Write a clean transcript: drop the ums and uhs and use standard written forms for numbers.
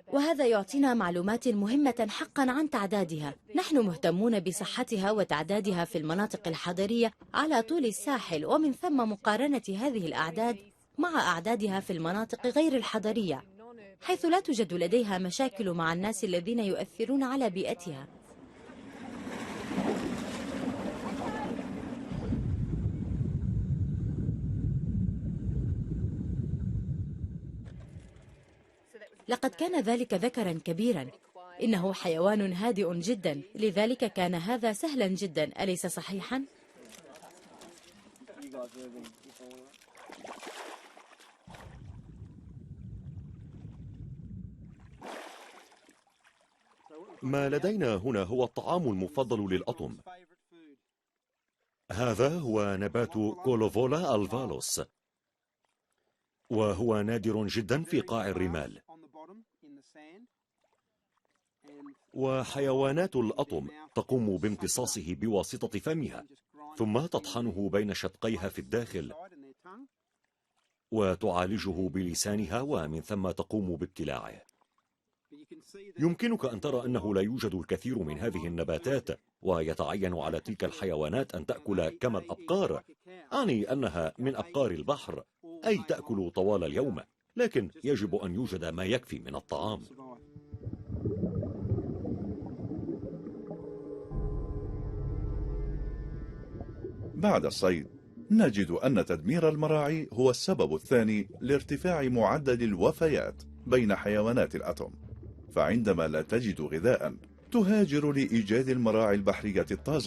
وهذا يعطينا معلومات مهمة حقا عن تعدادها. نحن مهتمون بصحتها وتعدادها في المناطق الحضرية على طول الساحل، ومن ثم مقارنة هذه الأعداد مع أعدادها في المناطق غير الحضرية، حيث لا توجد لديها مشاكل مع الناس الذين يؤثرون على بيئتها. لقد كان ذلك ذكرا كبيرا. إنه حيوان هادئ جدا، لذلك كان هذا سهلا جدا، أليس صحيحا؟ ما لدينا هنا هو الطعام المفضل للأطم. هذا هو نبات كولوفولا الفالوس، وهو نادر جدا في قاع الرمال. وحيوانات الأطم تقوم بامتصاصه بواسطة فمها، ثم تطحنه بين شدقيها في الداخل وتعالجه بلسانها، ومن ثم تقوم بابتلاعه. يمكنك أن ترى أنه لا يوجد الكثير من هذه النباتات، ويتعين على تلك الحيوانات أن تأكل كما الأبقار، أعني أنها من أبقار البحر، أي تأكل طوال اليوم، لكن يجب أن يوجد ما يكفي من الطعام. بعد الصيد نجد أن تدمير المراعي هو السبب الثاني لارتفاع معدل الوفيات بين حيوانات الأطم. فعندما لا تجد غذاء تهاجر لإيجاد المراعي البحرية الطازجة،